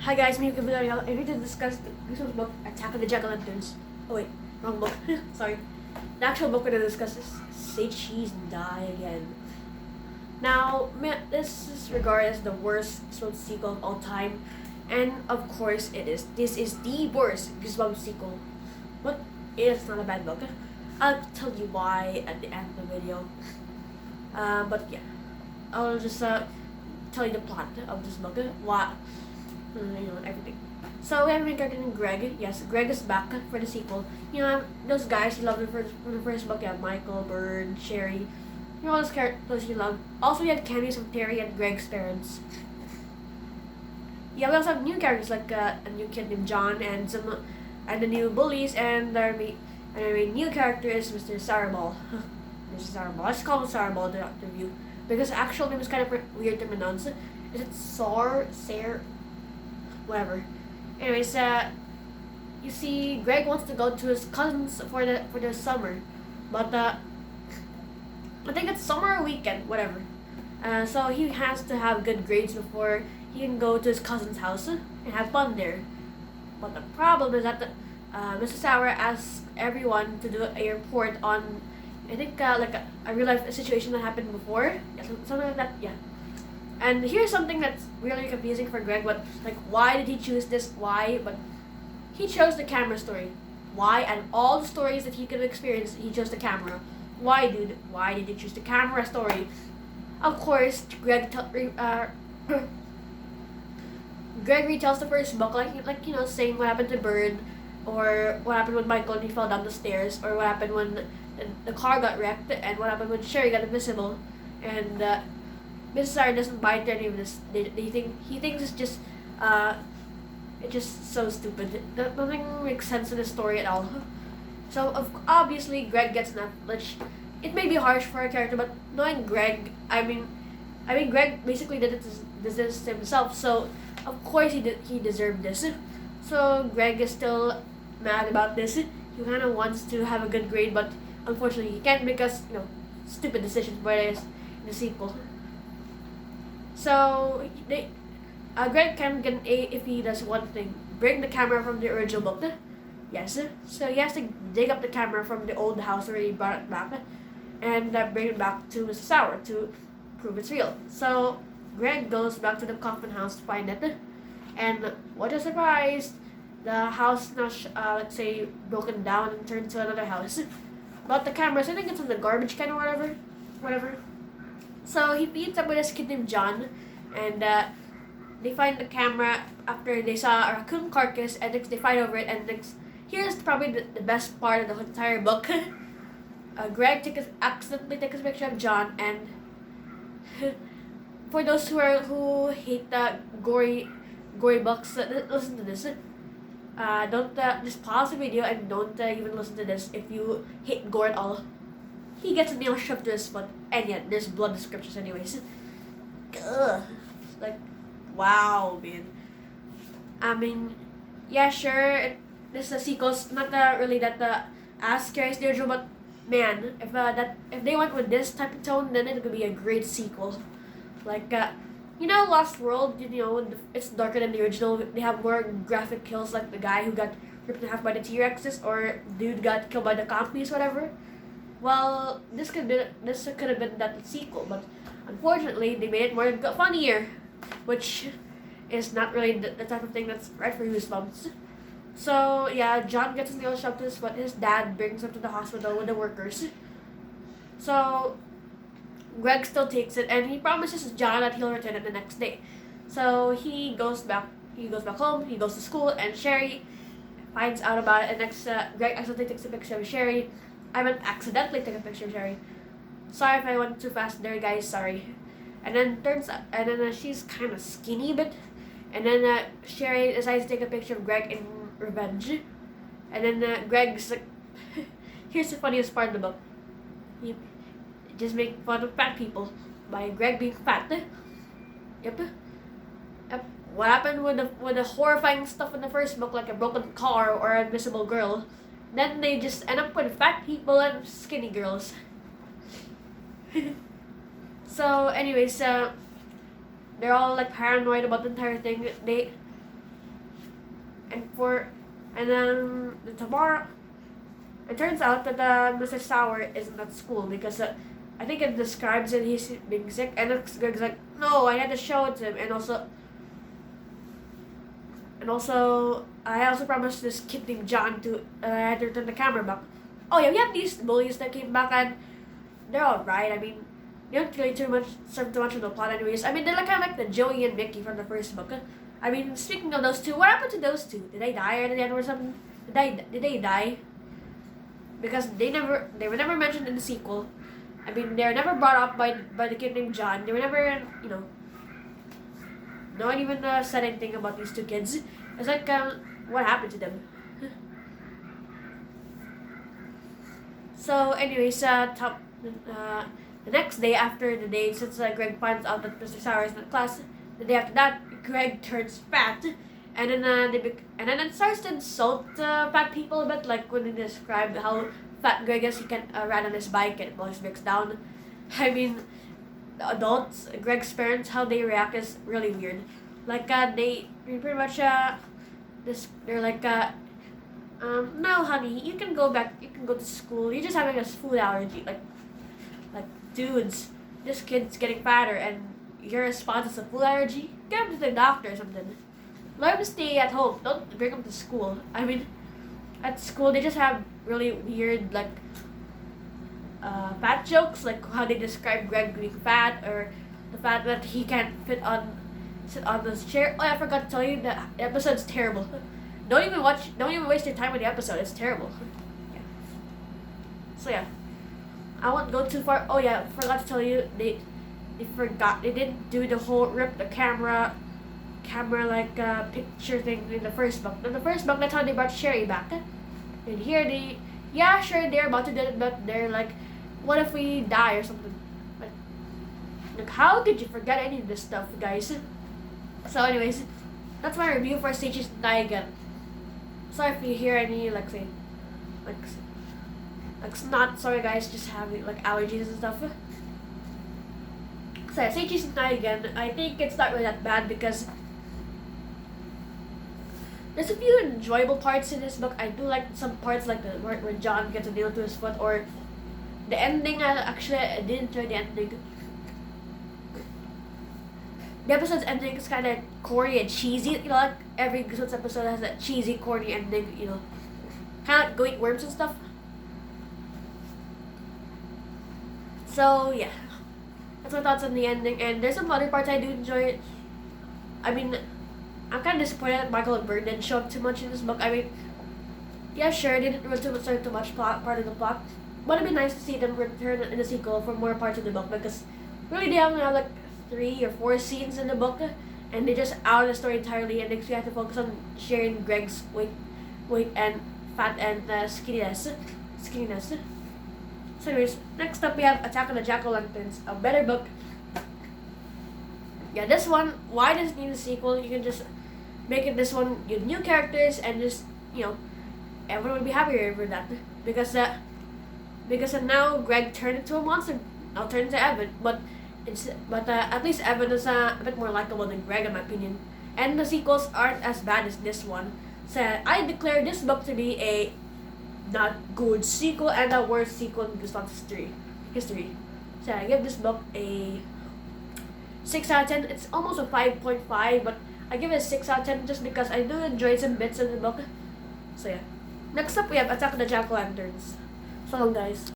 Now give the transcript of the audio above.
Hi guys, me Gabriel. I need to discuss the Goosebumps book, Attack of the Jack-o'-lanterns. Oh wait, wrong book. Sorry. The actual book we're gonna discuss is Say Cheese and Die Again. Now, this is regarded as the worst sequel of all time, and of course it is. This is the worst Goosebumps sequel, but it is not a bad book. I'll tell you why at the end of the video. But yeah, I'll just tell you the plot of this book. Why, everything. So we have a main character named Greg. Yes, Greg is back for the sequel. Those guys you love from the first book. You have Michael, Bird, Sherry. All those characters you love. Also, we have cameos from Terry and Greg's parents. Yeah, we also have new characters like a new kid named John and the new bullies and our new character is Mr. Saraball. Mr. Saraball. Let's call him Saraball the review because the actual name is kind of weird to pronounce. Is it Sar? Whatever. Anyways, you see, Greg wants to go to his cousins for the summer, but I think it's summer or weekend, whatever. So he has to have good grades before he can go to his cousin's house and have fun there. But the problem is that Mr. Sauer asks everyone to do a report on, I think like a real life situation that happened before, yeah, something like that. Yeah. And here's something that's really confusing for Greg, but like, why did he choose this? Why? But he chose the camera story. Why? And all the stories that he could experience, he chose the camera. Why, dude? Why did you choose the camera story? Of course, Greg retells the first book, like saying what happened to Bird, or what happened when Michael he fell down the stairs, or what happened when the car got wrecked, and what happened when Sherry got invisible, and Mrs. Sarah doesn't buy into any of this. He thinks it's just so stupid. Nothing makes sense in the story at all. So obviously Greg gets enough. Which it may be harsh for a character, but knowing Greg, I mean Greg basically did this himself. So of course he deserved this. So Greg is still mad about this. He kind of wants to have a good grade, but unfortunately he can't because stupid decisions by in the sequel. So Greg can get an A if he does one thing: bring the camera from the original book. Yes, so he has to dig up the camera from the old house where he brought it back, and bring it back to Mr. Sauer to prove it's real. So Greg goes back to the coffin house to find it, and what a surprise! The house now, let's say, broken down and turned to another house. But the cameras, I think it's in the garbage can or whatever. So he meets up with this kid named John, and they find the camera after they saw a raccoon carcass, and they fight over it. And here's probably the best part of the entire book. Greg accidentally takes a picture of John, and for those who hate the gory books, listen to this. Don't just pause the video and don't even listen to this if you hate gore at all. He gets a nail shoved to his foot, and yet there's blood descriptions anyways. Ugh. Like, wow, man. I mean, yeah, sure, this is a sequel's not really that as scary as the original, but man, if they went with this type of tone, then it could be a great sequel. Like, Lost World, it's darker than the original. They have more graphic kills, like the guy who got ripped in half by the T-Rexes, or dude got killed by the compies, whatever. Well, this could have been that sequel, but unfortunately they made it more funnier, which is not really the type of thing that's right for Goosebumps. So yeah, John gets his nail shoved to his foot. His dad brings him to the hospital with the workers. So Greg still takes it, and he promises John that he'll return it the next day. So he goes back home. He goes to school, and Sherry finds out about it. And Greg accidentally takes a picture of Sherry. I meant accidentally take a picture of Sherry. Sorry if I went too fast there, guys. Sorry. And then she's kind of skinny a bit. And then Sherry decides to take a picture of Greg in revenge. And then Greg's like, here's the funniest part of the book. He just make fun of fat people by Greg being fat. Yep. What happened with the horrifying stuff in the first book, like a broken car or an invisible girl? Then they just end up with fat people and skinny girls. So anyways, they're all like paranoid about the entire thing. and then tomorrow, it turns out that Mr. Sour isn't at school because I think it describes that he's being sick, and Greg's like, no, I had to show it to him, and also I also promised this kid named John to I had to return the camera back. Oh yeah, we have these bullies that came back, and they're alright. I mean, they don't really serve too much of the plot anyways. I mean, they're like kind of like the Joey and Mickey from the first book. I mean, speaking of those two, what happened to those two? Did they die at the end or something? Did they die? Because they were never mentioned in the sequel. I mean, they were never brought up by the kid named John. They were never, no one even said anything about these two kids. It's like, what happened to them? So, anyways, the next day after the day, since Greg finds out that Mr. Sour is in class, the day after that, Greg turns fat, and then it starts to insult fat people a bit, like when they describe how fat Greg is. He can ride on his bike and always breaks down. I mean, the adults, Greg's parents, how they react is really weird. Like they pretty much they're like no honey, you can go to school. You're just having a food allergy. Like dudes, this kid's getting fatter and your response is a food allergy? Get him to the doctor or something. Let him stay at home. Don't bring him to school. I mean, at school they just have really weird like fat jokes, like how they describe Greg being fat, or the fact that he can't sit on this chair. Oh, I forgot to tell you that the episode's terrible. Don't even waste your time with the episode. It's terrible. Yeah. So yeah, I won't go too far. Oh yeah, forgot to tell you they didn't do the whole rip the camera like picture thing in the first book. In the first book, that's how they brought Sherry back. And here they're about to do it, but they're like, what if we die or something? Like how could you forget any of this stuff, guys? So anyways, that's my review for Stages Die Again. Sorry if you hear any like snot. Sorry guys, just having like allergies and stuff. So Stages Die Again, I think it's not really that bad because there's a few enjoyable parts in this book. I do like some parts like where John gets a needle to his foot, or the ending. I did enjoy the ending. The episode's ending is kind of corny and cheesy. You know, like every Goosebumps episode has a cheesy, corny ending. You know, kind of like Go Eat Worms and stuff. So yeah, that's my thoughts on the ending. And there's some other parts I do enjoy. I mean, I'm kind of disappointed that Michael and Byrne didn't show up too much in this book. I mean, yeah, sure, they didn't really start too much part of the plot, but it'd be nice to see them return in the sequel for more parts of the book, because really they only have like 3 or 4 scenes in the book, and they just out of the story entirely, and we have to focus on sharing Greg's weight and fat and skinniness. So anyways, next up we have Attack on the Jack-o'-lanterns, a better book. Yeah, this one, why does it need a sequel? You can just make it this one with new characters, and just, everyone would be happier over that. Because now Greg turned into a monster. I'll turn into Evan, but at least Evan is a bit more likable than Greg, in my opinion. And the sequels aren't as bad as this one. So I declare this book to be a not good sequel and a worst sequel in Goosebumps history. So I give this book a 6 out of 10. It's almost a 5.5, but I give it a 6 out of 10 just because I do enjoy some bits of the book. So yeah. Next up we have Attack of the Jack-o'-lanterns. So long guys.